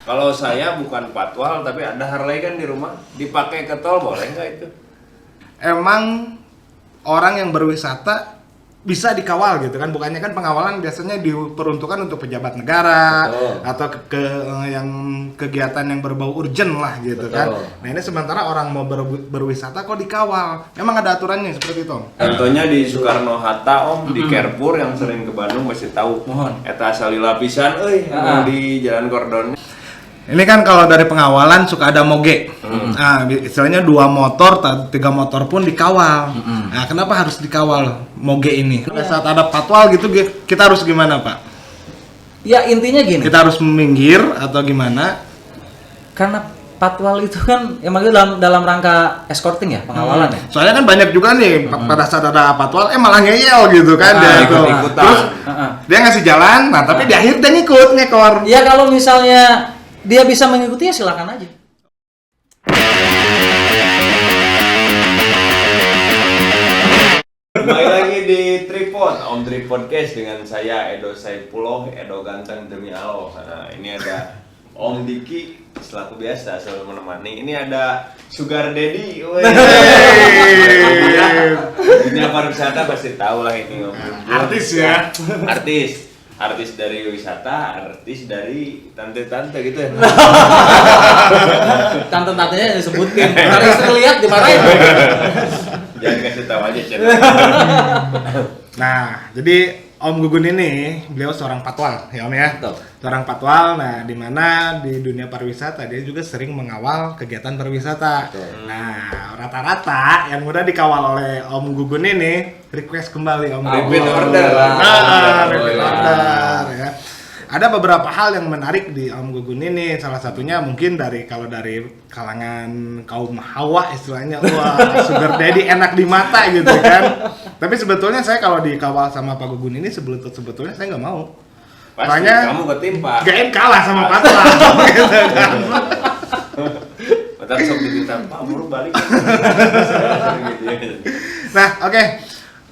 Kalau saya bukan patwal tapi ada Harley kan di rumah, dipakai ke tol boleh nggak itu? Emang orang yang berwisata bisa dikawal gitu kan, bukannya kan pengawalan biasanya diperuntukkan untuk pejabat negara. Betul. Atau yang kegiatan yang berbau urgent lah gitu. Betul. Kan. Nah ini sementara orang mau berwisata kok dikawal, memang ada aturannya seperti itu Om? Contohnya di Soekarno Hatta Om, di Carrefour yang sering ke Bandung masih tahu. Eta salila pisan di Jalan Kordon. Ini kan kalau dari pengawalan suka ada moge. Nah, istilahnya 2 motor, 3 motor pun dikawal. Nah, kenapa harus dikawal moge ini? Saat ada patwal gitu, kita harus gimana Pak? Ya intinya gini. Kita harus minggir atau gimana? Karena patwal itu kan emang itu dalam rangka escorting ya, pengawalan ya. Soalnya kan banyak juga nih pada saat ada patwal, malah ngeyel gitu kan dia itu. Terus dia ngasih jalan, nah tapi di akhir dia ngekor. Ya kalau misalnya dia bisa mengikuti ya silakan aja. Kembali lagi di Tripod, Om Tripod Case dengan saya Edo Saifullah, Edo ganteng demi Allah. Nah, ini ada Om Diki selaku biasa selalu menemani. Ini ada Sugar Daddy. Dunia pariwisata pasti tahu lah ini Om. Artis ya. Artis dari wisata, artis dari tante-tante gitu ya. Tante-tantenya yang disebutin. Harus lihat dimarahin. Jangan kasih tahu aja Cen. Nah, jadi Om Gugun ini beliau seorang patwal ya Om ya. Betul. Seorang patwal, nah di mana di dunia pariwisata dia juga sering mengawal kegiatan pariwisata. Betul. Nah, rata-rata yang mudah dikawal oleh Om Gugun ini request kembali Om. Repeat order. Repeat order ya. Ada beberapa hal yang menarik di Om Gugun ini, salah satunya mungkin dari kalangan kaum hawa istilahnya, wah Sugar Daddy enak di mata gitu kan. Tapi sebetulnya saya kalau dikawal sama Pak Gugun ini sebetulnya saya nggak mau. Pasti makanya kamu ketimpa. Gain kalah sama Patwal gitu kan. Padahal sok dititip Pak Muru balik. Nah, oke.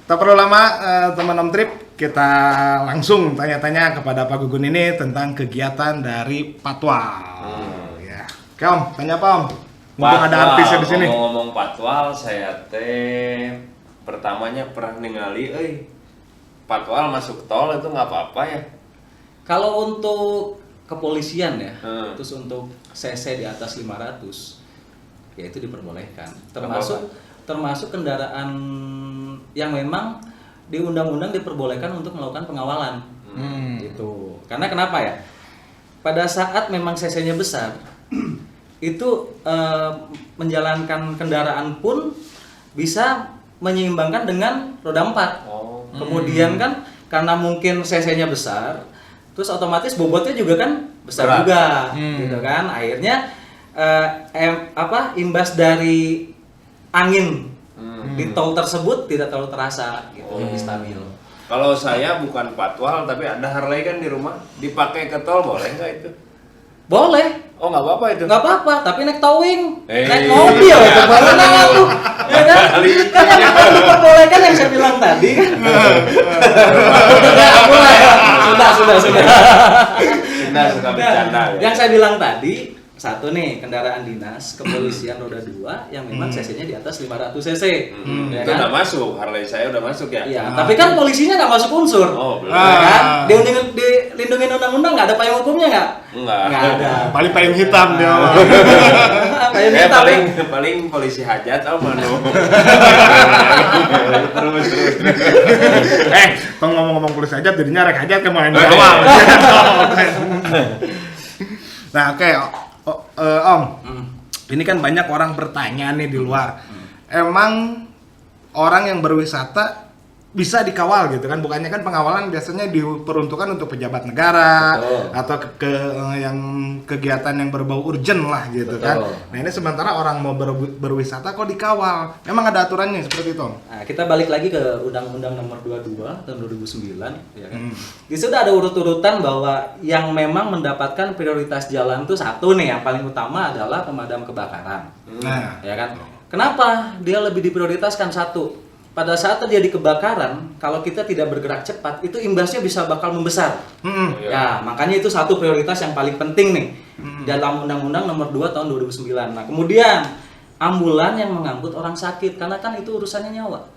Tak perlu lama teman Om Trip, kita langsung tanya-tanya kepada Pak Gugun ini tentang kegiatan dari Patwal. Ya. Oke Om, tanya apa Om? Mumpung ada artisnya di sini. Ngomong Patwal, saya pertamanya pernah ningali, Patwal masuk tol itu nggak apa-apa ya? Kalau untuk kepolisian ya, terus untuk CC di atas 500, ya itu diperbolehkan. Termasuk kendaraan yang memang di undang-undang diperbolehkan untuk melakukan pengawalan. Gitu. Karena kenapa ya? Pada saat memang CC-nya besar, itu menjalankan kendaraan pun bisa menyeimbangkan dengan roda 4. Kemudian kan karena mungkin CC-nya besar, terus otomatis bobotnya juga kan besar juga, gitu kan. Akhirnya imbas dari angin di tol tersebut tidak terlalu terasa, gitu, lebih stabil. Kalau saya bukan patwal tapi ada Harley kan di rumah, dipakai ke tol boleh nggak itu? Boleh. Oh nggak apa-apa itu? Nggak apa-apa, tapi naik towing, naik mobil, itu bagaimana tuh? Ya kan? Kan yang akan diperbolehkan yang saya bilang tadi. Sudah. Suka bercanda. Yang saya bilang tadi, satu nih, kendaraan dinas kepolisian roda 2 yang memang cc-nya di atas 500 cc. Ya itu kan? Udah masuk, Harley saya udah masuk ya. Iya, tapi kan polisinya nggak masuk unsur. Oh, belum. Ya kan? Dilindungi undang-undang nggak ada payung hukumnya nggak? Nggak ada. Paling payung hitam dia. Payung hitam. Paling polisi hajat mano. Terus. Kalau ngomong-ngomong polisi hajat jadinya rek hajat kemarin di awal. Nah, oke. Om, ini kan banyak orang bertanya nih di luar, emang orang yang berwisata bisa dikawal gitu kan, bukannya kan pengawalan biasanya diperuntukkan untuk pejabat negara. Betul. Atau yang kegiatan yang berbau urgent lah gitu. Betul. Kan. Nah ini sementara orang mau berwisata kok dikawal, memang ada aturannya seperti itu. Nah, kita balik lagi ke Undang-Undang Nomor 22 tahun 2009, ya kan. Di situ ada urut-urutan bahwa yang memang mendapatkan prioritas jalan itu satu nih, yang paling utama adalah pemadam kebakaran. Nah, ya kan. Kenapa dia lebih diprioritaskan satu? pada saat terjadi kebakaran, kalau kita tidak bergerak cepat, itu imbasnya bisa bakal membesar. Ya, makanya itu satu prioritas yang paling penting nih dalam Undang-Undang Nomor 2 Tahun 2009. Nah, kemudian ambulan yang mengangkut orang sakit, karena kan itu urusannya nyawa,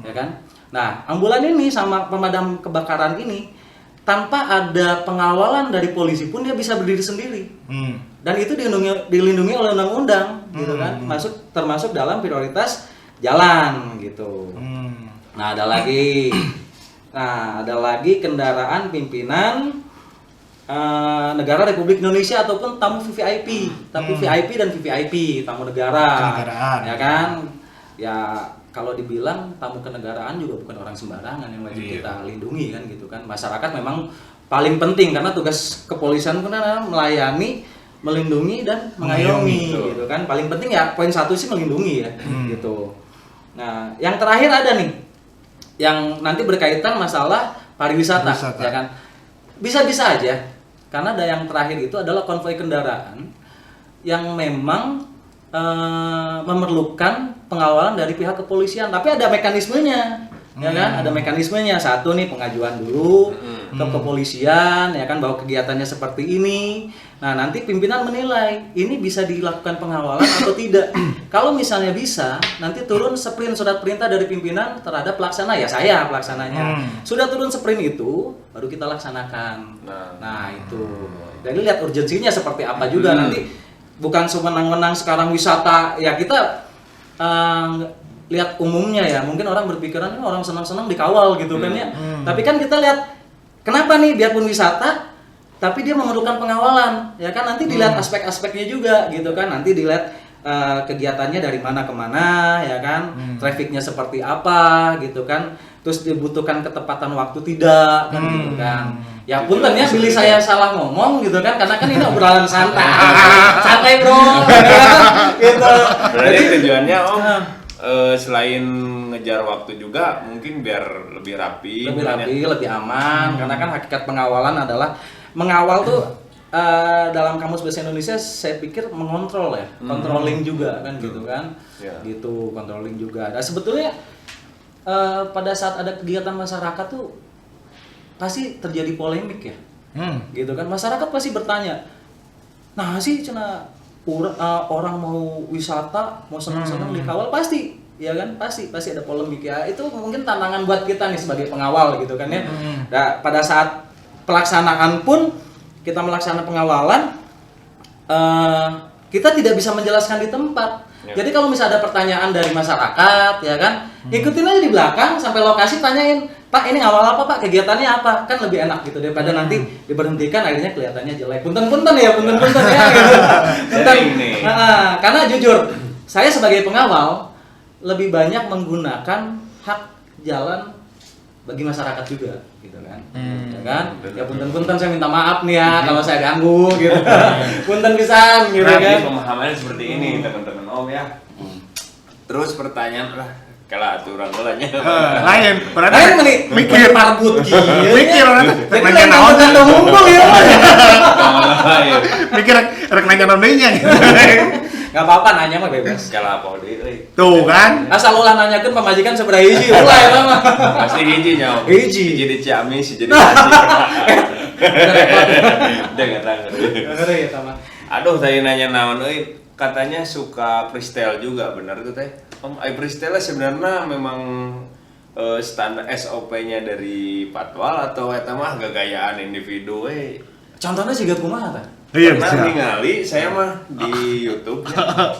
ya kan? Nah, ambulan ini sama pemadam kebakaran ini tanpa ada pengawalan dari polisi pun dia bisa berdiri sendiri, dan itu dilindungi oleh undang-undang, gitu kan? Termasuk dalam prioritas jalan gitu. Nah, ada lagi kendaraan pimpinan negara Republik Indonesia ataupun tamu VVIP, VIP dan VVIP, tamu negara, ya kan? Ya kalau dibilang tamu kenegaraan juga bukan orang sembarangan yang wajib kita lindungi kan gitu kan. Masyarakat memang paling penting karena tugas kepolisian kan adalah melayani, melindungi dan mengayomi gitu kan. Paling penting ya poin satu sih melindungi ya gitu. Nah, yang terakhir ada nih yang nanti berkaitan masalah pariwisata. Ya kan. Bisa-bisa aja karena ada yang terakhir itu adalah konvoi kendaraan yang memang memerlukan pengawalan dari pihak kepolisian, tapi ada mekanismenya, ya kan? Ada mekanismenya. Satu nih pengajuan dulu ke kepolisian, ya kan, bahwa kegiatannya seperti ini. Nah, nanti pimpinan menilai ini bisa dilakukan pengawalan atau tidak. Kalau misalnya bisa, nanti turun sprint surat perintah dari pimpinan terhadap pelaksana, ya saya pelaksananya. Sudah turun sprint itu, baru kita laksanakan. Nah itu. Jadi lihat urgensinya seperti apa juga nanti. Bukan semenang-menang sekarang wisata, ya kita lihat umumnya ya, mungkin orang berpikiran ini orang senang-senang dikawal gitu kan ya. Tapi kan kita lihat kenapa nih biarpun wisata, tapi dia memerlukan pengawalan, ya kan, nanti dilihat aspek-aspeknya juga gitu kan, nanti dilihat kegiatannya dari mana ke mana, ya kan, trafficnya seperti apa gitu kan, terus dibutuhkan ketepatan waktu tidak kan gitu kan. Ya punten ya pilih saya salah ngomong gitu kan, karena kan ini obrolan santai. Santai bro. Gitu. Berarti tujuannya selain ngejar waktu juga mungkin biar lebih rapi, lebih aman, karena kan hakikat pengawalan adalah mengawal tuh dalam Kamus Bahasa Indonesia saya pikir mengontrol ya, controlling juga kan gitu kan. Gitu, controlling juga. Nah, sebetulnya pada saat ada kegiatan masyarakat tuh pasti terjadi polemik ya, gitu kan. Masyarakat pasti bertanya, nah sih cina orang mau wisata, mau senang-senang dikawal pasti, ya kan, pasti ada polemik ya. Itu mungkin tantangan buat kita nih sebagai pengawal gitu kan ya. Nah, pada saat pelaksanaan pun kita melaksanakan pengawalan, kita tidak bisa menjelaskan di tempat. Jadi kalau misalnya ada pertanyaan dari masyarakat, ya kan, ikutin aja di belakang sampai lokasi, tanyain, Pak ini ngawal apa Pak, kegiatannya apa, kan lebih enak gitu daripada nanti diberhentikan akhirnya kelihatannya jelek. Punten ya gitu. Punten. Karena jujur, saya sebagai pengawal lebih banyak menggunakan hak jalan bagi masyarakat juga, gitu kan. Ya kan? Ya punten saya minta maaf nih ya kalau saya ganggu gitu. Punten pisan gitu kan. Pemahamannya seperti ini teman-teman Om ya. Terus pertanyaan lah, kalau aturan mulanya lain, berarti mikir parbut gitu. Mikir jadi lain kantong ngumpul ya. Mikir rek nanya namanya gitu. Gak apa-apa, nanya mah bebas. Kalau apa deh. Tuh kan. Asal ulah nanyakeun pamajikan sabaraha hiji ulah eta mah. Pasti hiji nyawa. Hiji. Jadi Ciamis, jadi Haji. Dengar. Ngeri eta mah. Aduh, tadi nanya naon euy, katanya suka freestyle juga, benar tuh teh? Om, freestyle sebenarnya memang standar SOP-nya dari Patwal atau eta mah gagayaan individu we? Contohnya juga kumaha tah? Iya, pernah ningali saya mah di YouTube ya.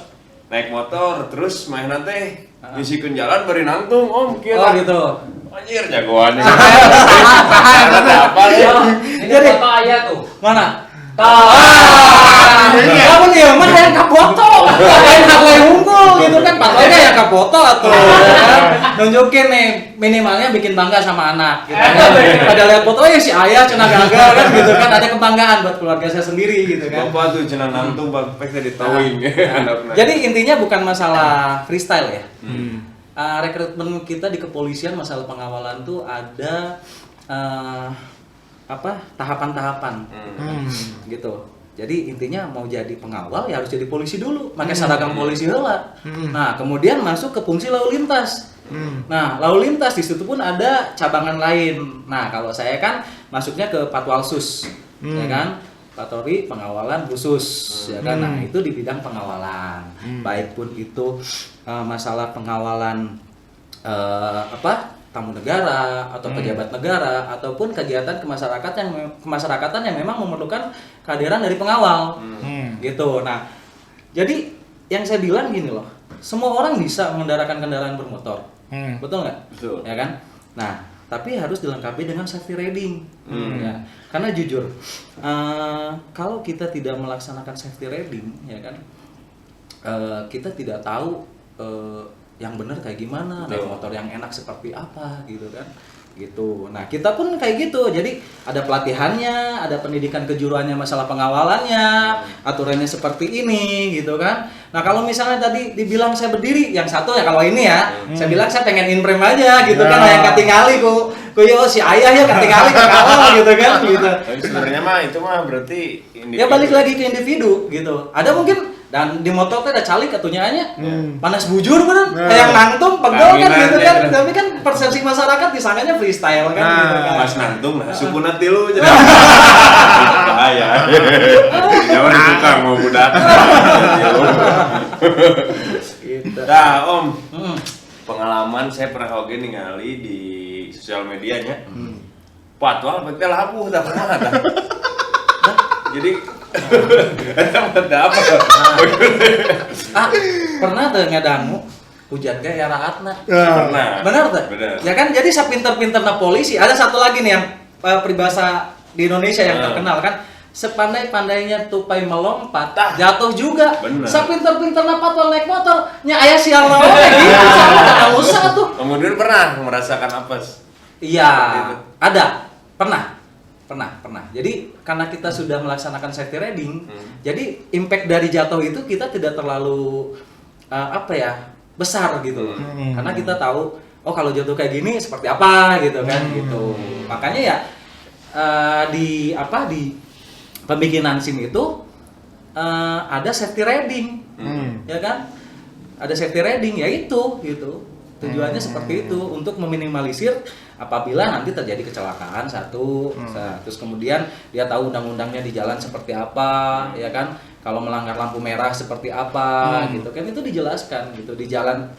Naik motor terus main teh nyisikeun jalan bari nangtung Om kieu. Oh gitu. Anjir jagoan. Apa ya? Jadi foto aya tuh. Mana? Kamu nih mah yang kapoto. Lain hak lain unggul gitu kan. Patonya yang kapoto atuh. Nunjukin nih minimalnya bikin bangga sama anak gitu. Pada lihat foto ya si ayah cenah gagal kan gitu kan, ada kebanggaan buat keluarga saya sendiri gitu kan. Bapak tuh cenah nangtung pek tadi towing. Jadi intinya bukan masalah freestyle ya. Rekrutmen kita di kepolisian masalah pengawalan tuh ada tahapan-tahapan gitu. Jadi intinya mau jadi pengawal ya harus jadi polisi dulu, pakai seragam polisi heula. Nah, kemudian masuk ke fungsi lalu lintas. Nah, lalu lintas di situ pun ada cabangan lain. Nah, kalau saya kan masuknya ke Patwalsus, ya kan? Patroli Pengawalan Khusus, ya kan? Nah, itu di bidang pengawalan. Baik pun itu masalah pengawalan tamu negara atau pejabat negara ataupun kegiatan kemasyarakatan yang memang memerlukan kehadiran dari pengawal. Gitu. Nah, jadi yang saya bilang gini loh, semua orang bisa mengendarakan kendaraan bermotor. Betul nggak? Betul. Ya kan? Nah, tapi harus dilengkapi dengan safety riding. Ya. Karena jujur, kalau kita tidak melaksanakan safety riding, ya kan, kita tidak tahu yang benar kayak gimana, naik motor yang enak seperti apa, gitu kan? Gitu. Nah, kita pun kayak gitu. Jadi ada pelatihannya, ada pendidikan kejuruannya masalah pengawalannya, aturannya seperti ini, gitu kan. Nah, kalau misalnya tadi dibilang saya berdiri, yang satu ya kalau ini ya, saya bilang saya pengen imprem aja gitu kan, yang katingali ku yo si ayah ya katingali ke kawal gitu kan gitu. Tapi sebenarnya mah itu mah berarti individu. Ya balik lagi ke individu gitu. Ada mungkin dan di motor tuh ada calik atunya panas bujur bener, kayak nangtung pegel kan gitu kan. Tapi kan persepsi masyarakat disangkanya freestyle kan gitu kan. Mas nangtung lah, suku nanti lu jadi bahaya. Jangan tukang mau budak. Gitu. Nah, Om, pengalaman saya pernah oke ningali di sosial medianya. Patwal betul labuh tak pernah ada. Jadi ada apa? Pernah tuh ngadangu hujan kayak ya raatna. Pernah. Benar tuh? Benar. Ya kan jadi sapinter-pinterna polisi. Ada satu lagi nih yang peribahasa di Indonesia yang terkenal kan. Sepandai-pandainya tupai melompat, jatuh juga. Bener. Sapinter-pinterna patwal naik motor, nya aya sial naon gitu. Enggak usah tuh. Kemudian pernah merasakan apes? Iya, ada. Pernah. Jadi karena kita sudah melaksanakan safety riding, jadi impact dari jatuh itu kita tidak terlalu besar gitu. Karena kita tahu, oh kalau jatuh kayak gini seperti apa gitu kan gitu. Makanya ya di pembikinan SIM itu ada safety riding, ya kan? Ada safety riding ya itu gitu. Tujuannya seperti itu untuk meminimalisir apabila nanti terjadi kecelakaan terus kemudian dia tahu undang-undangnya di jalan seperti apa, ya kan? Kalau melanggar lampu merah seperti apa, gitu kan itu dijelaskan gitu di jalan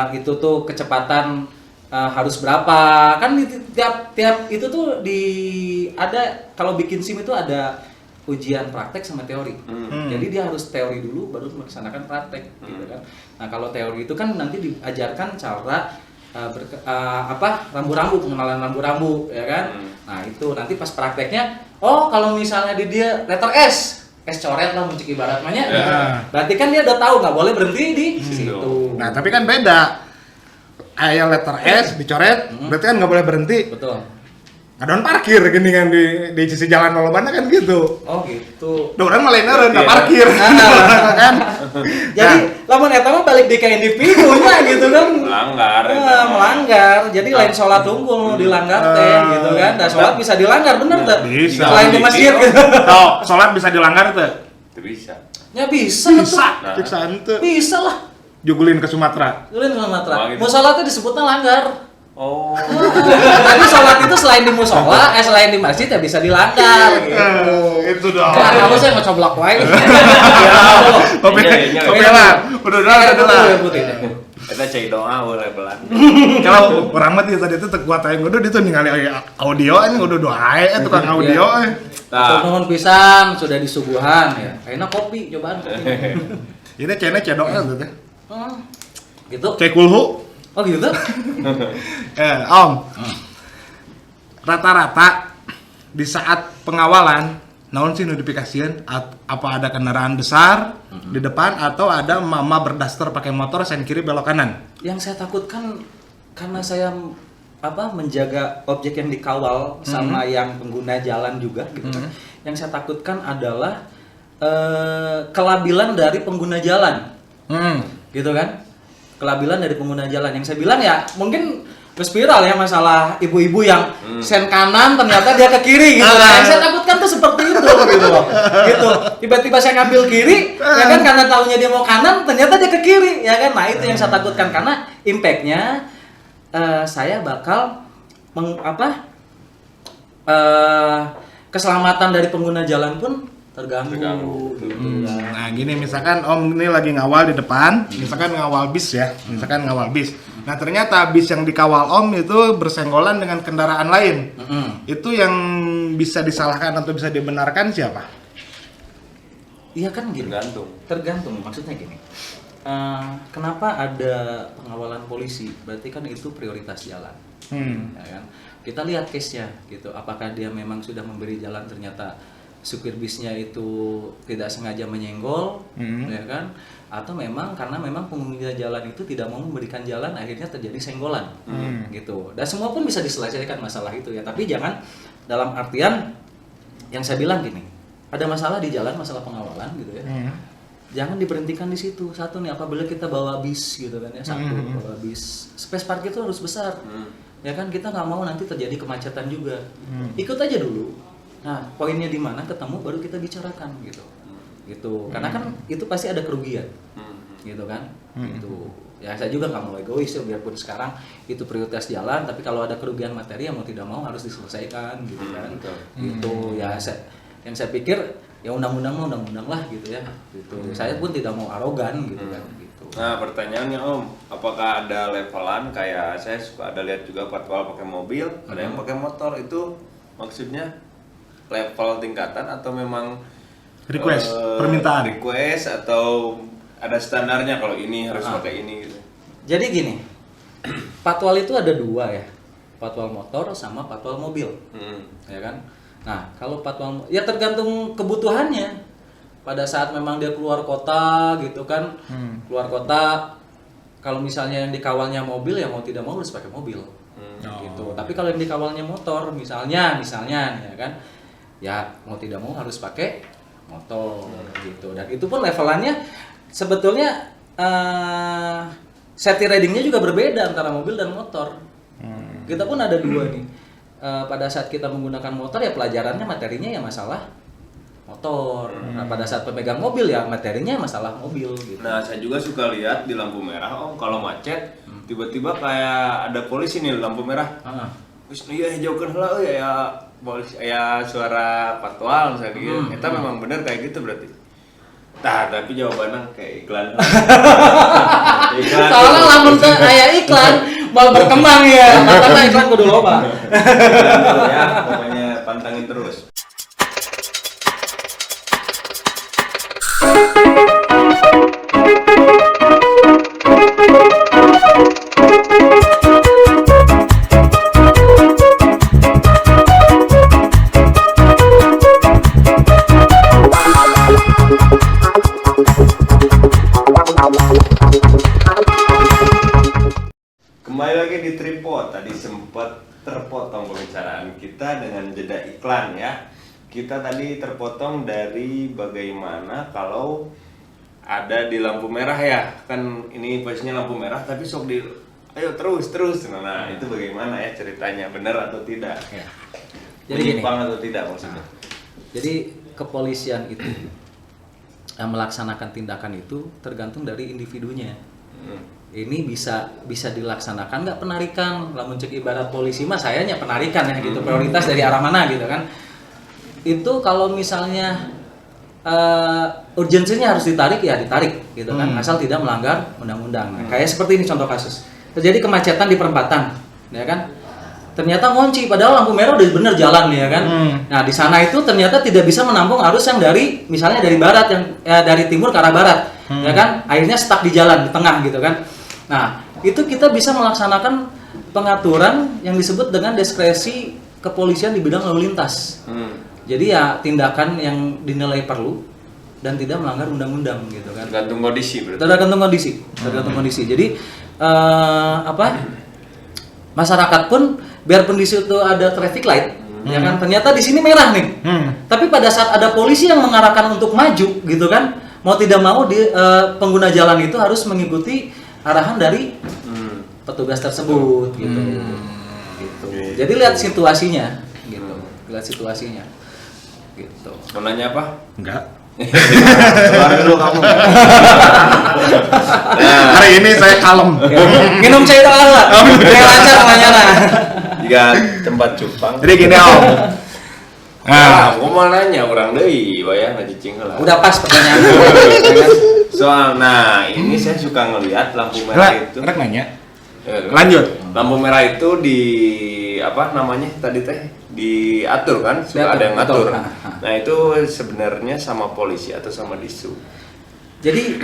itu tuh kecepatan harus berapa kan di tiap itu tuh ada kalau bikin SIM itu ada ujian praktek sama teori. Jadi dia harus teori dulu baru melaksanakan praktek gitu kan. Nah, kalau teori itu kan nanti diajarkan cara rambu-rambu, pengenalan rambu-rambu ya kan. Nah, itu nanti pas prakteknya kalau misalnya di dia letter S coret lah muncik ibarat namanya. Berarti kan dia udah tahu nggak boleh berhenti di situ. Nah, tapi kan beda. Yang letter S dicoret, berarti kan nggak boleh berhenti. Betul. Ngadon parkir gini kan di sisi jalan lolobana kan gitu. Oh gitu. Duh, orang malah nggak parkir. Kan? Jadi lamun eta mah balik di ke individunya gitu kan. Melanggar. Jadi lain sholat unggul dilanggar teh gitu kan. Dan sholat bisa dilanggar bener tuh. Bisa. Selain di masjid gitu. Sholat bisa dilanggar tuh. Bisa. Ya bisa. Bisa lah. Jugulin ke Sumatera. Musola itu disebutnya langgar. Oh. Jadi sholat itu selain di musola, selain di masjid ya bisa dilanggar gitu. Itu dong. Nah, kamu saya mau coblak wae. Kopelan. Udah. Kita cek doa boleh belan. Kalau orang mah tadi itu tekuat aing udah itu ningali audio anjing udah doa tukang audio. Nuhun pisan sudah disuguhan ya. Ayeuna kopi cobaan kopi. Ini cene cedoknya tuh teh. Gitu. Kayak kulhu. Oh gitu? Om. Rata-rata di saat pengawalan, naon sih notifikasian apa ada kendaraan besar di depan atau ada mama berdaster pakai motor sen kiri belok kanan? Yang saya takutkan karena saya menjaga objek yang dikawal sama yang pengguna jalan juga gitu kan. Yang saya takutkan adalah kelabilan dari pengguna jalan. Gitu kan? Kelabilan dari pengguna jalan. Yang saya bilang ya mungkin viral ya masalah ibu-ibu yang sen kanan ternyata dia ke kiri gitu. Yang saya takutkan tuh seperti itu gitu loh. Gitu. Tiba-tiba saya ngambil kiri ya kan karena taunya dia mau kanan ternyata dia ke kiri ya kan. Nah, itu yang saya takutkan karena impact-nya saya bakal keselamatan dari pengguna jalan pun terganggu. Gitu. Nah gini, misalkan Om ini lagi ngawal di depan, misalkan ngawal bis ya, misalkan ngawal bis. Nah ternyata bis yang dikawal Om itu bersenggolan dengan kendaraan lain. Itu yang bisa disalahkan atau bisa dibenarkan siapa? Iya kan gini. Tergantung. Maksudnya gini. Kenapa ada pengawalan polisi? Berarti kan itu prioritas jalan. Ya kan? Kita lihat case-nya gitu. Apakah dia memang sudah memberi jalan, ternyata supir bisnya itu tidak sengaja menyenggol, ya kan? Atau memang karena memang pengguna jalan itu tidak mau memberikan jalan, akhirnya terjadi senggolan, gitu. Dan semua pun bisa diselesaikan masalah itu ya. Tapi jangan dalam artian yang saya bilang gini, ada masalah di jalan, masalah pengawalan gitu ya. Jangan diberhentikan di situ. Satu nih, apabila kita bawa bis gitu kan ya, bawa bis, space parkir itu harus besar, ya kan? Kita nggak mau nanti terjadi kemacetan juga. Ikut aja dulu. Nah, poinnya di mana ketemu baru kita bicarakan gitu. Gitu. Karena kan itu pasti ada kerugian. Gitu kan? Gitu. Ya saya juga nggak mau egois ya, biarpun sekarang itu prioritas jalan, tapi kalau ada kerugian materi yang mau tidak mau harus diselesaikan gitu kan. Gitu. Ya yang saya pikir ya undang-undang lah gitu ya. Gitu. Saya pun tidak mau arogan gitu kan gitu. Nah, pertanyaannya Om, apakah ada levelan kayak saya suka ada lihat juga patwal pakai mobil, ada yang pakai motor, itu maksudnya level tingkatan atau memang Request, permintaan. Request atau ada standarnya kalau ini harus pakai ini gitu. Jadi gini, patwal itu ada dua ya, patwal motor sama patwal mobil, ya kan? Nah kalau patwal, ya tergantung kebutuhannya. Pada saat memang dia keluar kota gitu kan, keluar kota, kalau misalnya yang dikawalnya mobil ya mau tidak mau harus pakai mobil, gitu. Tapi kalau yang dikawalnya motor, misalnya ya kan, ya mau tidak mau harus pakai motor gitu. Dan itu pun levelannya sebetulnya safety ridingnya juga berbeda antara mobil dan motor. Kita pun ada dua nih. Pada saat kita menggunakan motor ya pelajarannya materinya ya masalah motor. Nah, pada saat pemegang mobil ya materinya masalah mobil gitu. Nah, saya juga suka lihat di lampu merah Om, kalau macet tiba-tiba kayak ada polisi nih lampu merah. Terus iya hijaukan heula ya polisi ya suara patwal misalnya gitu. Eta memang bener kayak gitu berarti. Nah, tapi jawabannya kayak iklan. Soalnya lamun teh aya iklan mau berkembang ya. Makanya iklan kudu loba. Ya, pokoknya pantangin terus. Kembali lagi di Tripod, tadi sempat terpotong pembicaraan kita dengan jeda iklan ya. Kita tadi terpotong dari bagaimana kalau ada di lampu merah ya, kan ini posisinya lampu merah tapi sok di ayo terus. Nah, itu bagaimana ya ceritanya, benar atau tidak? Ya. Jadi gini, atau tidak maksudnya? Jadi kepolisian itu yang melaksanakan tindakan itu tergantung dari individunya. Ini bisa dilaksanakan nggak penarikan, lamun cek ibarat polisi mah sayanya penarikan ya gitu, prioritas dari arah mana gitu kan. Itu kalau misalnya urgensinya harus ditarik ya ditarik gitu kan, asal tidak melanggar undang-undang. Kayak seperti ini contoh kasus, terjadi kemacetan di perempatan ya kan, ternyata ngunci padahal lampu merah udah bener jalan ya kan. Nah di sana itu ternyata tidak bisa menampung arus yang dari misalnya dari barat yang dari timur ke arah barat ya kan, akhirnya stuck di jalan di tengah gitu kan. Nah, itu kita bisa melaksanakan pengaturan yang disebut dengan diskresi kepolisian di bidang lalu lintas. Jadi ya tindakan yang dinilai perlu dan tidak melanggar undang-undang gitu kan. Tergantung kondisi berarti. Tergantung kondisi. Jadi masyarakat pun biarpun di situ ada traffic light, ya kan ternyata di sini merah nih. Tapi pada saat ada polisi yang mengarahkan untuk maju gitu kan, mau tidak mau pengguna jalan itu harus mengikuti arahan dari petugas tersebut gitu. Gitu. Jadi lihat situasinya gitu. Gitu. Mau nanya apa? Enggak. Keluar dulu kamu. Hari ini saya kalem. Minum cai ala. Kayak lancar namanya nah. Jika tempat cupang. Jadi gini Om. Nah, gua mau nanya orang deui wayah na cicing heula. Udah pas pertanyaannya. Soal nah, ini saya suka ngelihat lampu merah itu. Rek nanya. Lanjut. Lampu merah itu di apa namanya tadi teh diatur kan? Suka ada yang ngatur. Nah, itu sebenarnya sama polisi atau sama disub? Jadi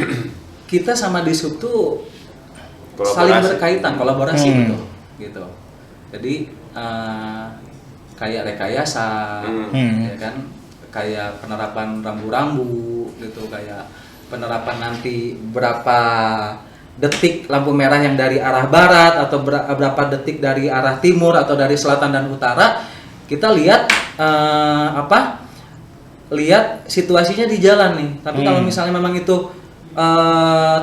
kita sama disub tuh Kolaborasi. saling berkaitan, kolaborasi gitu. Jadi kayak rekayasa, ya kan, kayak penerapan rambu-rambu gitu, kayak penerapan nanti berapa detik lampu merah yang dari arah barat atau berapa detik dari arah timur atau dari selatan dan utara, kita lihat lihat situasinya di jalan nih. Tapi kalau misalnya memang itu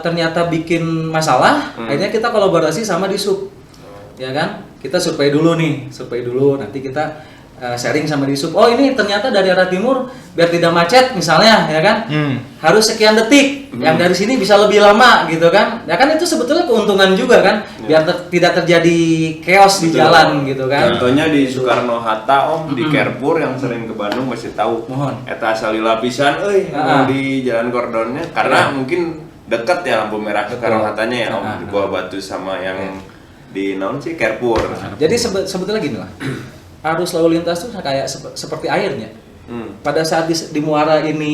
ternyata bikin masalah, akhirnya kita kolaborasi sama disub, ya kan? Kita survei dulu, nanti kita sharing sama disub. Oh ini ternyata dari arah timur biar tidak macet misalnya, ya kan? Harus sekian detik, yang dari sini bisa lebih lama gitu kan? Ya kan itu sebetulnya keuntungan juga kan, biar tidak terjadi chaos di jalan gitu kan? Contohnya di Soekarno Hatta Om, di Carrefour yang sering ke Bandung pasti tahu. Mohon. Eta salila pisan, di jalan kordonnya karena mungkin dekat ya lampu merah ke Soekarno Hattanya ya Om, di bawah batu sama yang di non sih Carrefour. Jadi sebetulnya gini lah, arus lalu lintas tuh kayak seperti airnya. Pada saat di muara ini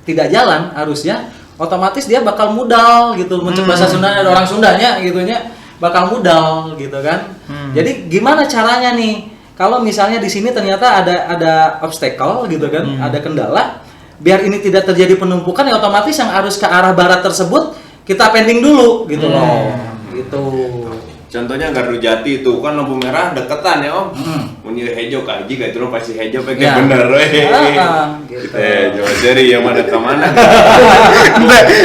tidak jalan arusnya, otomatis dia bakal mudal gitu. Mencet bahasa Sunda, ada orang Sundanya gitunya, bakal mudal gitu kan. Jadi gimana caranya nih? Kalau misalnya di sini ternyata ada obstacle gitu kan, ada kendala, biar ini tidak terjadi penumpukan ya otomatis yang arus ke arah barat tersebut kita pending dulu gitu loh. Gitu. Contohnya Gardu Jati itu kan lampu merah deketan ya Om. Munir hejo kaji kayak itu pasti hejo pakai bener gitu. Coba cari yang mana ke mana.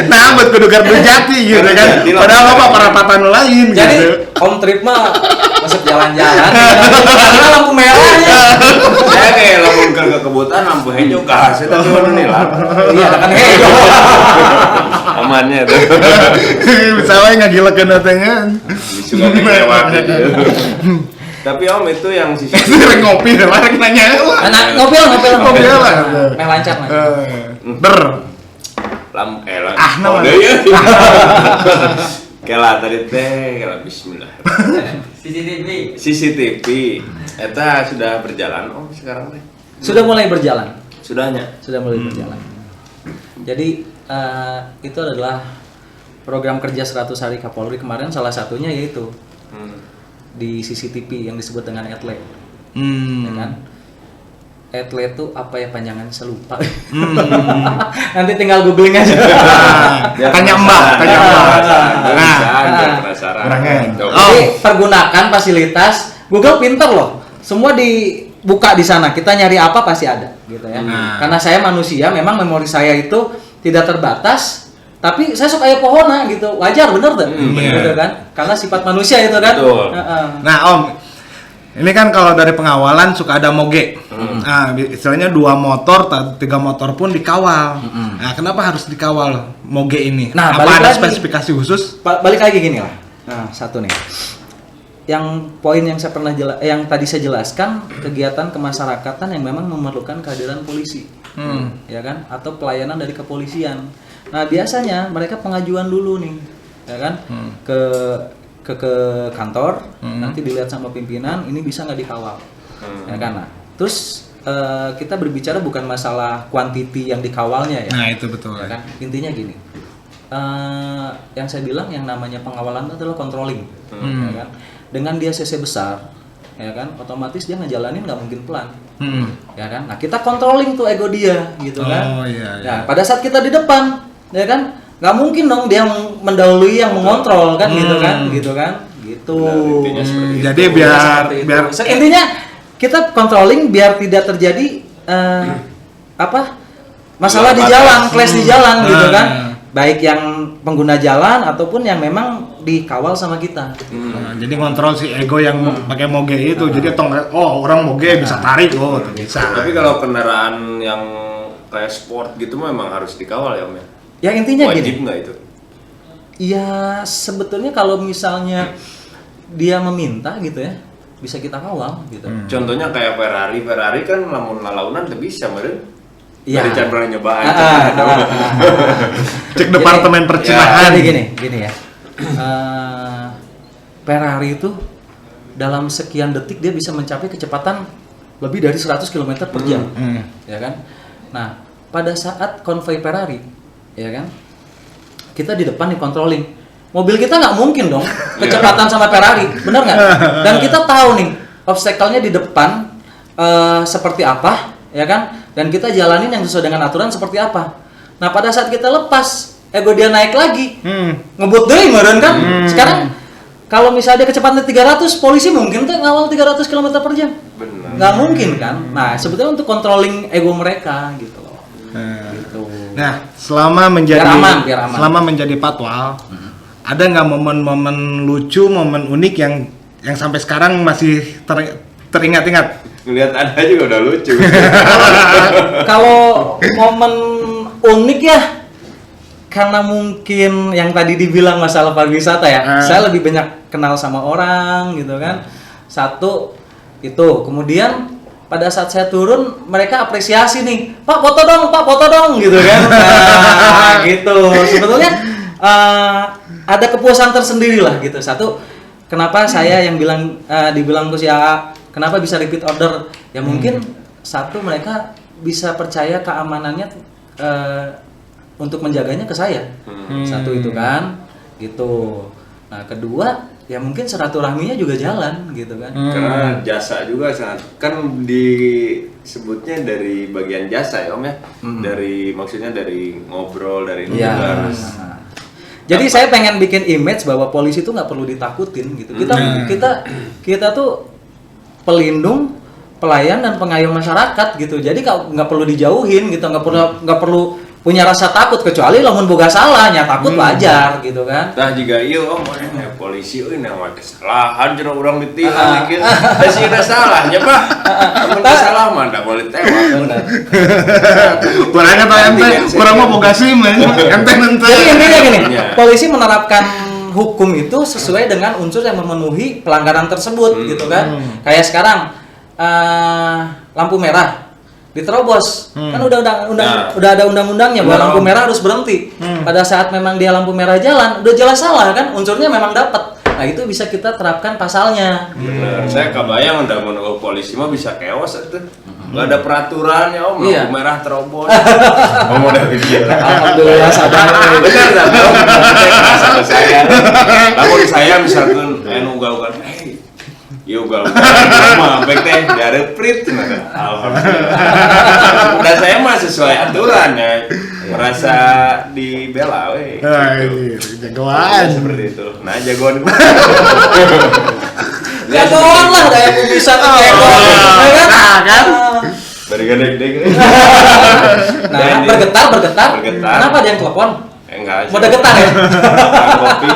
Nah, buat kudu Gardu Jati gitu kan. Padahal apa perapatan lain Jadi gitu. home trip mah masuk jalan-jalan karena lampu merahnya. Saya kayak lampu ke kebutuhan lampu hejo kah saya tadi mana nih lah. Iya kan hejo. Amannya tuh. Misalnya ngagilekeun katanya. Suka mewah gitu. Tapi Om itu yang sisi Sering ngopi deh, lah nanya. Anak ngopil. lah. Meh lancar mah. nama ya. Kela tadi teh, kela bismillah. CCTV. Eta sudah berjalan Om sekarang teh. Sudah mulai berjalan. Sudahnya. Sudah mulai berjalan. Jadi itu adalah program kerja 100 hari Kapolri kemarin, salah satunya yaitu di CCTV yang disebut dengan ETLE. Ya kan? ETLE itu apa ya panjangannya saya lupa. Nanti tinggal googling aja. Tanya Mbak. Penasaran. Jadi pergunakan fasilitas Google, pinter loh. Semua dibuka di sana. Kita nyari apa pasti ada, gitu ya. Karena saya manusia, memang memori saya itu tidak terbatas. Tapi saya suka ya pohona gitu, wajar bener tuh, gitu kan? Karena sifat manusia itu kan. Nah Om, ini kan kalau dari pengawalan suka ada moge. Nah, istilahnya 2 motor, 3 motor pun dikawal. Nah, kenapa harus dikawal moge ini? Nah, apa ada spesifikasi khusus? Balik lagi gini lah. Nah, satu nih. Yang poin yang saya pernah yang tadi saya jelaskan, kegiatan kemasyarakatan yang memang memerlukan kehadiran polisi. Ya kan? Atau pelayanan dari kepolisian. Nah, biasanya mereka pengajuan dulu nih, ya kan? Ke kantor, nanti dilihat sama pimpinan, ini bisa nggak dikawal, ya kan? Nah, terus kita berbicara bukan masalah kuantiti yang dikawalnya ya. Nah, itu betul. Ya kan? Intinya gini, yang saya bilang yang namanya pengawalan itu adalah controlling, ya kan? Dengan dia cc besar, ya kan? Otomatis dia ngejalanin nggak mungkin pelan, ya kan? Nah, kita controlling tuh ego dia, gitu kan? Nah, pada saat kita di depan, ya kan? Nggak mungkin dong dia mendahului yang mengontrol kan, gitu kan? Gitu. Intinya seperti itu. Jadi biar intinya kita controlling biar tidak terjadi masalah di jalan, clash di jalan, gitu kan? Baik yang pengguna jalan ataupun yang memang dikawal sama kita. Jadi kontrol si ego yang pakai moge itu. Jadi orang moge bisa tarik bisa. Tapi kalau kendaraan yang kayak sport gitu memang harus dikawal ya Om ya. Ya intinya wajib gini. nggak itu? Ya sebetulnya kalau misalnya dia meminta gitu ya, bisa kita kawal gitu. Contohnya kayak Ferrari kan lamun lalaunan teu bisa meureun. Iya. Dari can pernah nyobaan. Cek departemen percinahan. Jadi gini ya. Ferrari itu dalam sekian detik dia bisa mencapai kecepatan lebih dari 100 km per jam. Ya kan? Nah, pada saat konvoi Ferrari, ya kan? Kita di depan dikontrolin. Mobil kita nggak mungkin dong kecepatan sama Ferrari, benar nggak? Dan kita tahu nih obstacle-nya di depan seperti apa, ya kan? Dan kita jalanin yang sesuai dengan aturan seperti apa. Nah pada saat kita lepas, ego dia naik lagi, ngebut deh meren kan? Sekarang kalau misalnya dia kecepatan 300, polisi mungkin tuh ngawal 300 km per jam. Benar. Nggak mungkin kan? Nah sebetulnya untuk controlling ego mereka gitu loh. Gitu. Nah, selama menjadi Biar aman. selama menjadi patwal, ada nggak momen-momen lucu, momen unik yang sampai sekarang masih teringat-ingat? Ngelihat ada juga udah lucu. Kalau momen unik ya, karena mungkin yang tadi dibilang masalah pariwisata ya, saya lebih banyak kenal sama orang gitu kan. Satu itu, kemudian pada saat saya turun mereka apresiasi nih, Pak foto dong gitu kan. Nah, gitu. Sebetulnya ada kepuasan tersendiri lah gitu. Satu, kenapa saya yang dibilang Gus ya, kenapa bisa repeat order? Ya mungkin satu mereka bisa percaya keamanannya untuk menjaganya ke saya. Satu itu kan, gitu. Nah kedua, ya mungkin silaturahminya juga jalan gitu kan. Karena jasa juga sangat kan disebutnya dari bagian jasa ya Om ya. Dari maksudnya dari ngobrol dari Ya. Jadi saya pengen bikin image bahwa polisi itu nggak perlu ditakutin gitu. Kita tuh pelindung, pelayan dan pengayom masyarakat gitu. Jadi nggak perlu dijauhin gitu, nggak perlu punya rasa takut, kecuali lamun boga salahnya takut wajar gitu kan. Nah jika iya Om, polisi ini nama kesalahan jero urang ditilang dikit. Da sih salahnya Pak. Amun salah mah da boleh tewak. Kurangnya tau ente, kurang mau boga SIM ente. Jadi intinya gini, polisi menerapkan hukum itu sesuai dengan unsur yang memenuhi pelanggaran tersebut gitu kan. Kayak sekarang lampu merah diterobos, kan udah ada undang-undangnya bahwa lampu merah harus berhenti. Pada saat memang dia lampu merah jalan, udah jelas salah kan, unsurnya memang dapat. Nah itu bisa kita terapkan pasalnya. Benar, saya kebayang udah menunggu polisi mah bisa keos itu. Nggak ada peraturannya Om, lampu merah terobos. Om udah pikir. Alhamdulillah sadar. Benar tak Om? Sama saya. Namun saya misalkan ugal-ugal, iya ugal-ugal, mah baik teh dari prit, alhamdulillah. Dan saya mah sesuai aturan ya, merasa dibela, jagoan. Seperti itu. Nah jagoan. Jagoan lah, kayak bisa tuh jagoan, kan? Dari gede-gede. Nah, bergetar. Kenapa dia yang telepon? Enggak. Mode getar ya? Kopi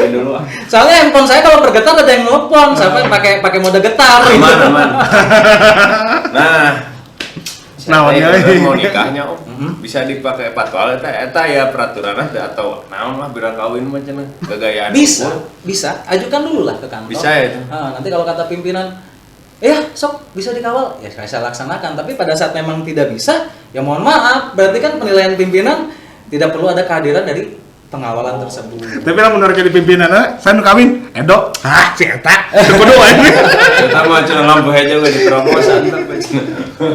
dulu ah. Soalnya handphone saya kalau bergetar ada yang nelpon, saya pakai mode getar. Aman. Nah, mau nikahnya Om, bisa dipakai patwal eta ya peraturan atau naon lah biar kawin mah cenah gagayaan. Bisa. Ajukan dulu lah ke kantor. Bisa ya itu. Nanti kalau kata pimpinan, sok bisa dikawal, ya saya laksanakan. Tapi pada saat memang tidak bisa, ya mohon maaf. Berarti kan penilaian pimpinan tidak perlu ada kehadiran dari pengawalan tersebut. Tapi lah menurut jadi pimpinan, saya nu kawin, Edo, si eta, kudu wae. Kita mah cenah lampu aja gue diterobos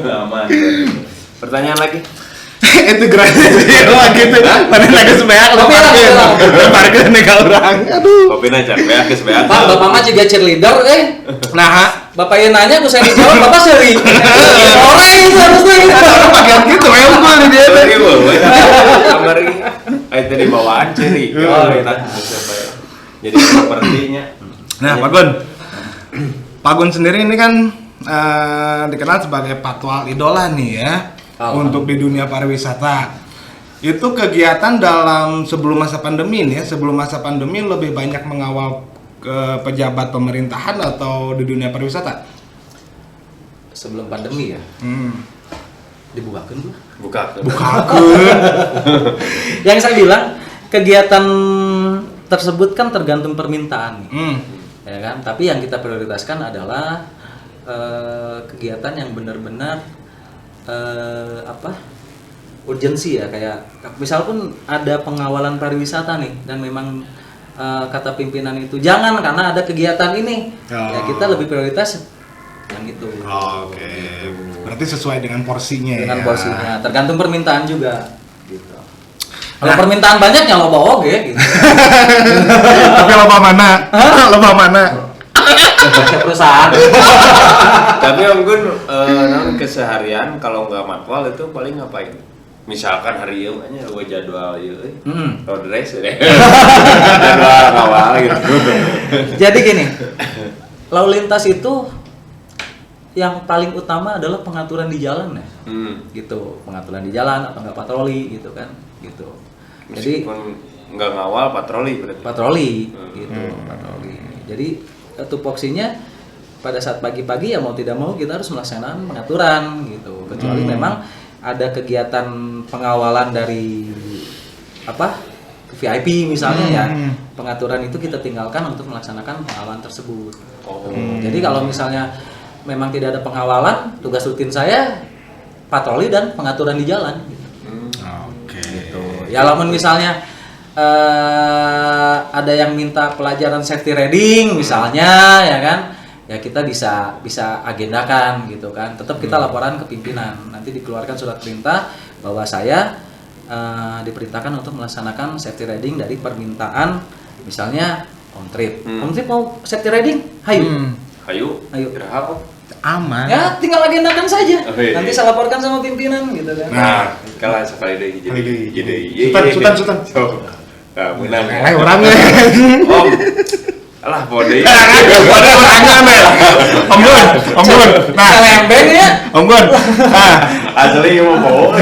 aman. Pertanyaan lagi. Itu gratis lagi tuh. Pada lagi sebeak lo parkir nega orang. Aduh. Kopi aja, beak geus beak. Pak, bapak mah juga cheerleader Nah, bapak yang nanya aku saya dijawab, bapak seri. Orang itu harusnya. bagian gitu ya unggul di dia. Kamar ini. Itu di bawaan ciri. Jadi sepertinya. Nah, Pak Gun sendiri ini kan dikenal sebagai patwal idola nih ya. Untuk di dunia pariwisata. Itu kegiatan dalam sebelum masa pandemi nih ya, sebelum masa pandemi lebih banyak mengawal ke pejabat pemerintahan atau di dunia pariwisata? Sebelum pandemi ya. Dibukakan dulu. Bukakan. Yang saya bilang kegiatan tersebut kan tergantung permintaan nih. Ya kan? Tapi yang kita prioritaskan adalah kegiatan yang benar-benar urgensi ya, kayak misal pun ada pengawalan pariwisata nih dan memang kata pimpinan itu jangan karena ada kegiatan ini. Ya kita lebih prioritas yang itu. Oke. Berarti sesuai dengan porsinya dengan ya. porsinya, tergantung permintaan juga gitu. Kalau permintaan banyak ya loba oge gitu. Tapi loba mana? Loba mana? Perusahaan. Tapi Om Gun, keseharian kalau nggak matwal itu paling ngapain? Misalkan hari ini aja gue jadwal ini, road race deh, jadwal awal gitu. Jadi gini, lalu lintas itu yang paling utama adalah pengaturan di jalan ya, gitu, pengaturan di jalan atau nggak patroli gitu kan, gitu. Jadi meskipun nggak ngawal patroli berarti. Patroli, gitu, patroli. Jadi tupoksinya pada saat pagi-pagi ya mau tidak mau kita harus melaksanakan pengaturan gitu. Kecuali memang ada kegiatan pengawalan dari VIP misalnya ya, pengaturan itu kita tinggalkan untuk melaksanakan pengawalan tersebut. Jadi kalau misalnya memang tidak ada pengawalan, tugas rutin saya patroli dan pengaturan di jalan. Oke. Gitu. Ya lamun misalnya ada yang minta pelajaran safety riding misalnya ya kan, ya kita bisa agendakan gitu kan. Tetap kita laporan ke pimpinan. Nanti dikeluarkan surat perintah bahwa saya diperintahkan untuk melaksanakan safety riding dari permintaan misalnya on trip. On trip mau safety riding? Hayu. Kira Aman. Ya tinggal agendakan saja. Oke. Nanti saya laporkan sama pimpinan gitu kan. Nah, kalau sekali deh jadi. Sultan. Nah, menang. Orangnya. Om. Alah, bode. Bode orangnya nih. Om Gun. Nah, lembeng ya. Om Gun. Nah, Asli mau bawa.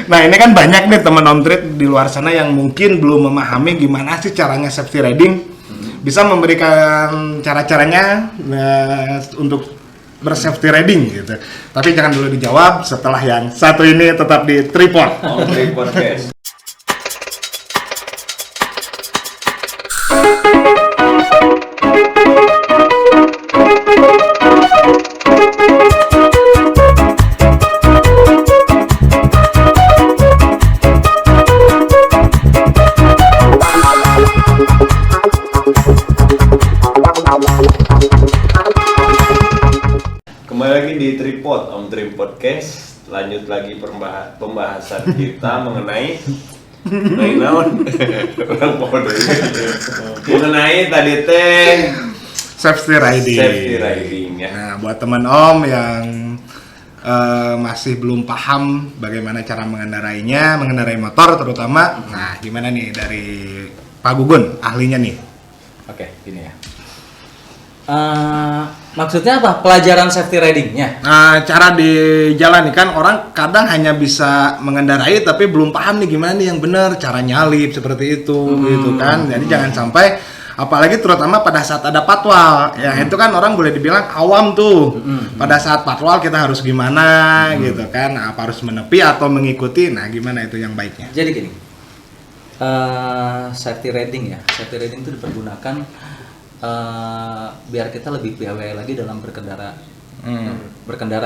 nah ini kan banyak nih teman on trip di luar sana yang mungkin belum memahami gimana sih caranya safety riding. Bisa memberikan cara-caranya untuk bersafety riding gitu. Tapi jangan dulu dijawab, setelah yang satu ini tetap di Tripod. On Trip Podcast. Kembali lagi di Tripod, Om Trip Podcast. Lanjut lagi pembahasan kita mengenai naon? Mengenai tadi teh Safety riding. safety riding ya. Nah, buat teman Om yang masih belum paham bagaimana cara mengendarai motor terutama. Nah, gimana nih dari Pak Gugun, ahlinya nih? Oke, gini ya. Maksudnya apa? Pelajaran safety ridingnya? Nah, cara di jalan nih kan orang kadang hanya bisa mengendarai tapi belum paham nih gimana nih yang benar cara nyalip seperti itu gitu kan. Jadi jangan sampai, apalagi terutama pada saat ada patwal ya, itu kan orang boleh dibilang awam tuh. Pada saat patwal kita harus gimana gitu kan, apa harus menepi atau mengikuti, nah gimana itu yang baiknya? Jadi gini, safety riding ya, safety riding itu dipergunakan biar kita lebih piawai lagi dalam berkendara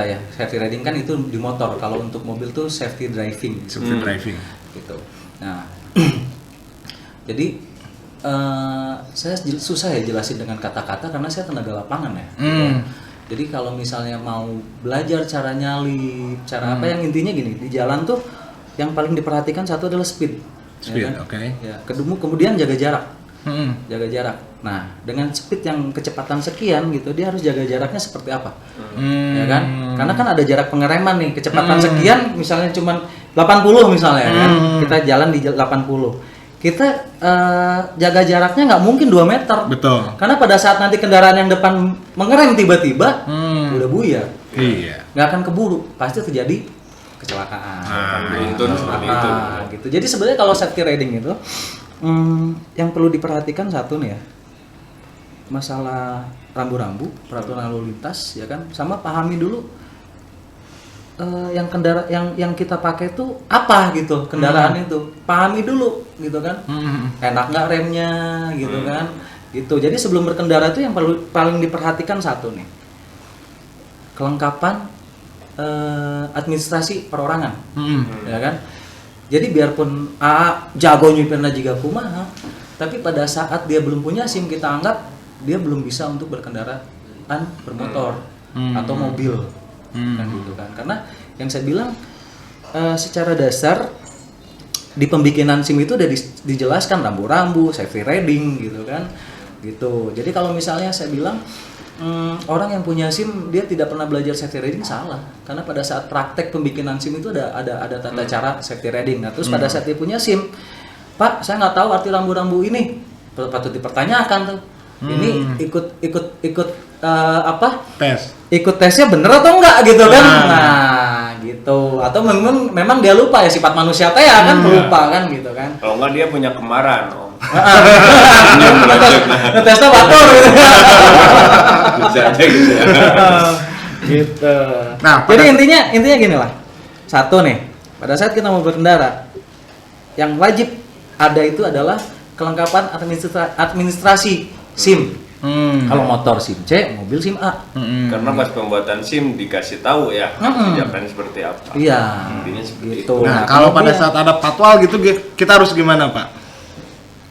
ya. Safety riding kan itu di motor, kalau untuk mobil tuh safety driving. Safety driving Gitu. Nah, jadi saya susah ya jelasin dengan kata-kata karena saya tenaga lapangan ya. Gitu. Jadi kalau misalnya mau belajar cara nyalip, cara apa, yang intinya gini, di jalan tuh yang paling diperhatikan satu adalah speed. Speed, ya kan? oke. Ya, kemudian jaga jarak. Jaga jarak. Nah, dengan speed yang kecepatan sekian gitu, dia harus jaga jaraknya seperti apa? Ya kan? Karena kan ada jarak pengereman nih, kecepatan sekian misalnya cuman 80 misalnya kan. Kita jalan di 80. Kita jaga jaraknya nggak mungkin 2 meter. Betul. Karena pada saat nanti kendaraan yang depan mengerem tiba-tiba, udah buyar. Iya. Nggak akan keburu, pasti terjadi kecelakaan. Beruntun seperti itu. Gitu. Jadi sebenarnya kalau safety riding itu yang perlu diperhatikan satu nih ya, masalah rambu-rambu, peraturan lalu lintas ya kan, sama pahami dulu yang kita pakai itu apa gitu kendaraan itu, pahami dulu gitu kan, enak nggak remnya gitu kan, gitu. Jadi sebelum berkendara itu yang paling diperhatikan satu nih, kelengkapan administrasi perorangan, ya kan. Jadi biarpun jago nyupirna juga kumaha, tapi pada saat dia belum punya SIM kita anggap dia belum bisa untuk berkendaraan bermotor atau mobil, kan gitu kan. Karena yang saya bilang secara dasar di pembikinan SIM itu udah dijelaskan rambu-rambu, safety riding gitu kan, gitu. Jadi kalau misalnya saya bilang orang yang punya SIM dia tidak pernah belajar safety riding, salah. Karena pada saat praktek pembikinan SIM itu ada tata cara safety riding. Nah, terus pada saat dia punya SIM, Pak, saya nggak tahu arti rambu-rambu ini, patut dipertanyakan tuh. Ini ikut tes, ikut tesnya bener atau enggak gitu kan? Nah, gitu. Atau memang dia lupa ya, sifat manusia teh ya kan, lupa kan gitu kan. Kalau enggak dia punya kemarahan, Om. Ngetesnya batur gitu. Bisa aja gitu. Gitu. Nah, jadi intinya gini lah. Satu nih, pada saat kita mau berkendara, yang wajib ada itu adalah kelengkapan administrasi SIM. Kalau motor SIM C, mobil SIM A. Karena pas pembuatan SIM dikasih tahu ya kebijakan seperti apa. Iya. Intinya seperti Gitu. itu. Nah, kalau pada saat ada patwal gitu kita harus gimana, Pak?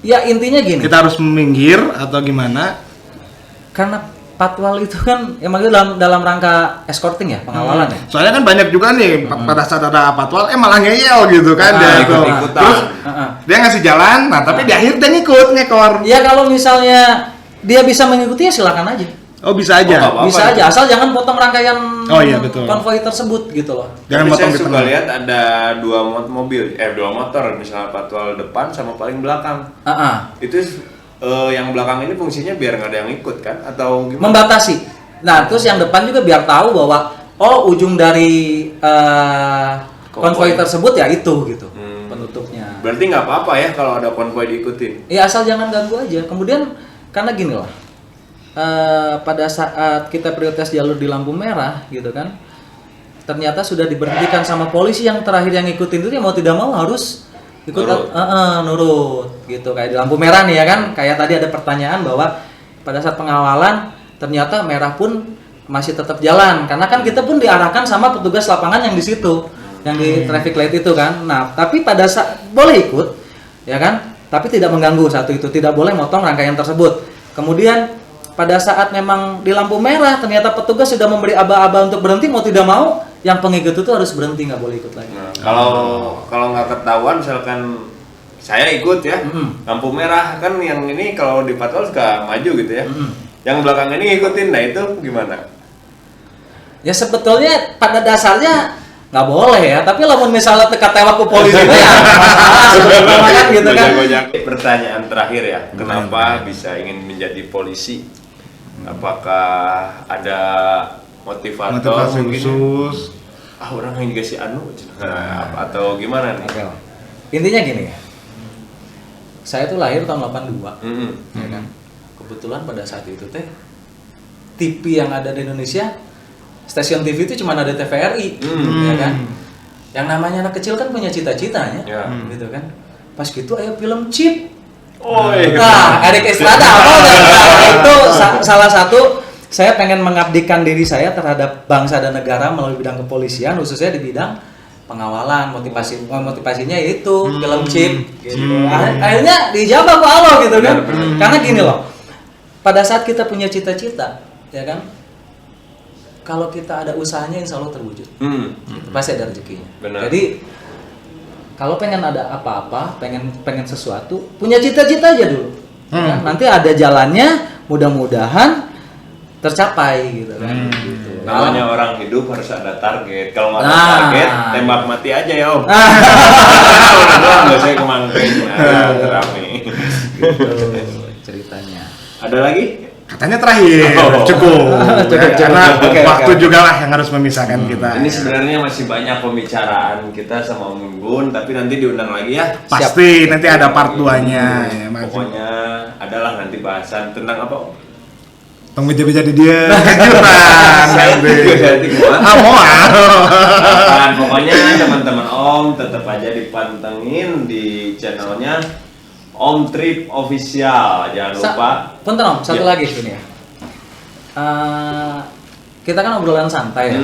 Ya intinya gini. Kita harus minggir atau gimana? Karena patwal itu kan emang itu dalam rangka escorting ya, pengawalan ya. Soalnya kan banyak juga nih pada saat ada patwal malah ngeyel gitu kan dia tuh. ikut-ikutan. Terus dia ngasih jalan, nah tapi di akhir dia ngekor. Ya kalau misalnya dia bisa mengikuti ya silakan aja. Oh, bisa aja. Oh, Bisa aja, asal jangan potong rangkaian Oh, iya, betul. konvoi tersebut gitu loh. Jangan Tapi motong saya di suka tengah. lihat ada dua motor, misalnya patwal depan sama paling belakang. Itu yang belakang ini fungsinya biar nggak ada yang ikut kan? Atau gimana? Membatasi. Nah, terus yang depan juga biar tahu bahwa ujung dari konvoi tersebut ya itu gitu. Penutupnya. Berarti nggak apa-apa ya kalau ada konvoi diikutin? Ya asal jangan ganggu aja. Kemudian karena gini lah, pada saat kita prioritas jalur di lampu merah gitu kan, ternyata sudah diberhentikan sama polisi, yang terakhir yang ngikutin itu ya mau tidak mau harus ikut nurut gitu. Kayak di lampu merah nih ya kan, kayak tadi ada pertanyaan bahwa pada saat pengawalan ternyata merah pun masih tetap jalan, karena kan kita pun diarahkan sama petugas lapangan yang di situ, yang di traffic light itu kan. Nah, tapi pada saat boleh ikut ya kan, tapi tidak mengganggu, satu itu tidak boleh motong rangkaian tersebut. Kemudian pada saat memang di lampu merah ternyata petugas sudah memberi aba-aba untuk berhenti, mau tidak mau yang pengikut itu harus berhenti, nggak boleh ikut lagi. Nah, kalau nggak ketahuan, misalkan saya ikut ya, lampu merah kan yang ini kalau di patwal suka maju gitu ya, yang belakang ini ngikutin, nah itu gimana? Ya sebetulnya pada dasarnya nggak boleh ya, tapi lamun misalnya teka tewak ke polisi itu ya masalah sebetulnya kan gitu kan. Pertanyaan terakhir ya, kenapa bisa ingin menjadi polisi? Apakah ada motivator Motivasi mungkin? khusus. Orang yang dikasih atau gimana nih? Oke lah. Intinya gini ya, saya tuh lahir tahun 82 ya kan. Kebetulan pada saat itu TV yang ada di Indonesia, stasiun TV itu cuma ada TVRI ya kan. Yang namanya anak kecil kan punya cita-citanya gitu kan. Pas gitu ayo film Chip. Nah, Erik Estrada itu salah satu, saya pengen mengabdikan diri saya terhadap bangsa dan negara melalui bidang kepolisian, khususnya di bidang pengawalan. Motivasinya yaitu film Chip gitu. Akhirnya dijawab ke Allah gitu kan. Karena gini loh, pada saat kita punya cita-cita ya kan, kalau kita ada usahanya insya Allah terwujud. Gitu, pasti ada rezekinya. Benar. Jadi kalau pengen ada apa-apa, pengen sesuatu, punya cita-cita aja dulu. Ya, nanti ada jalannya, mudah-mudahan tercapai gitu kan. Gitu. Namanya orang hidup harus ada target. Kalau nggak ada target, tembak mati aja ya Om. Nggak saya kemangkainya, rame. Gitu ceritanya. Ada lagi? Katanya terakhir, cukup. Karena waktu juga lah yang harus memisahkan kita. Ini sebenarnya masih banyak pembicaraan kita sama Om Gun, tapi nanti diundang lagi ya. Pasti nanti ada part 2-nya. Pokoknya adalah nanti bahasan tentang apa Om? Tong jadi dia kejutan Saya nanti. juga jadi kuat. Moal. Pokoknya teman-teman Om tetap aja dipantengin di channelnya Om Trip Official. Jangan lupa. Punten Om, satu Ya. lagi ini ya. Kita kan obrolan santai ya.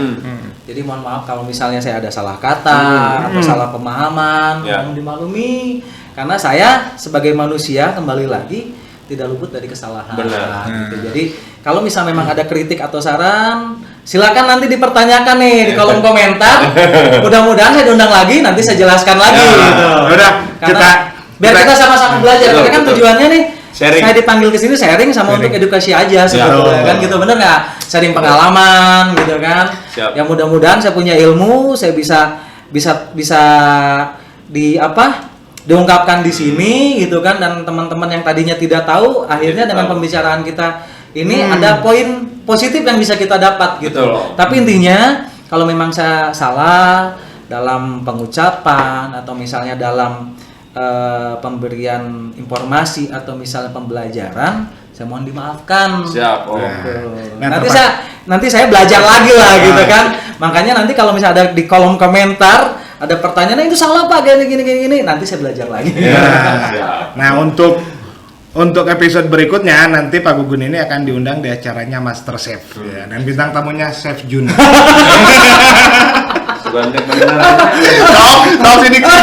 Jadi mohon maaf kalau misalnya saya ada salah kata atau salah pemahaman, Ya. mohon dimaklumi karena saya sebagai manusia kembali lagi tidak luput dari kesalahan. Benar. Gitu. Jadi kalau misal memang ada kritik atau saran, silakan nanti dipertanyakan nih di kolom komentar. Mudah-mudahan saya diundang lagi, nanti saya jelaskan lagi. Ya. Gitu. Udah, Karena biar kita sama-sama belajar. Betul, Karena kan betul. tujuannya nih Sharing. saya dipanggil ke sini sharing sama untuk edukasi aja sebetulnya Betul. kan gitu, bener nggak? Sharing pengalaman gitu kan. Siap. Ya mudah-mudahan saya punya ilmu, saya bisa diungkapkan di sini gitu kan, dan teman-teman yang tadinya tidak tahu akhirnya Jadi dengan tahu. pembicaraan kita ini ada poin positif yang bisa kita dapat gitu. Betul. Tapi intinya kalau memang saya salah dalam pengucapan atau misalnya dalam pemberian informasi atau misalnya pembelajaran, saya mohon dimaafkan. Siap Om. Nah, Nanti saya belajar lagi lah gitu kan. Makanya nanti kalau misalnya ada di kolom komentar ada pertanyaan, "Nah, itu salah Pak, gini, nanti saya belajar lagi. Ya. Siap. Nah, untuk episode berikutnya nanti Pak Gugun ini akan diundang di acaranya Master Chef ya, dan bintang tamunya Chef Jun. Sebantek bener. Tahu sini dong.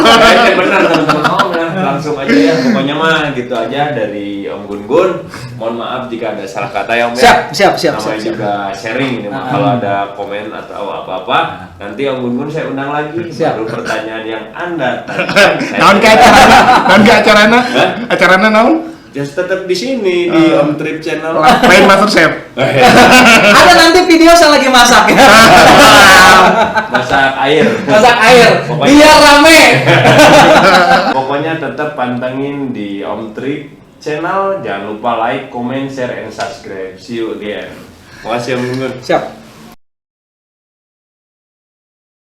Sebantek bener teman-teman Om ya. Langsung aja ya. Pokoknya mah gitu aja dari Om Gun. Mohon maaf jika ada salah kata ya Om ya. Siap. Namanya juga sharing ini mah. Kalau ada komen atau apa-apa, nanti Om Gun saya undang lagi. Siap. Baru pertanyaan yang Anda tanyakan. Naon ke acarana? Naon ke acarana? Hah? Acarana naon? Just tetap di sini di Om Trip Channel. Lain Master Chef. Ada nanti video saya lagi masak ya. Masak air. Masak air. Pokoknya- Biar rame. Pokoknya tetap pantengin di Om Trip Channel. Jangan lupa like, comment, share, and subscribe. See you again. Makasih Om Gun. Siap.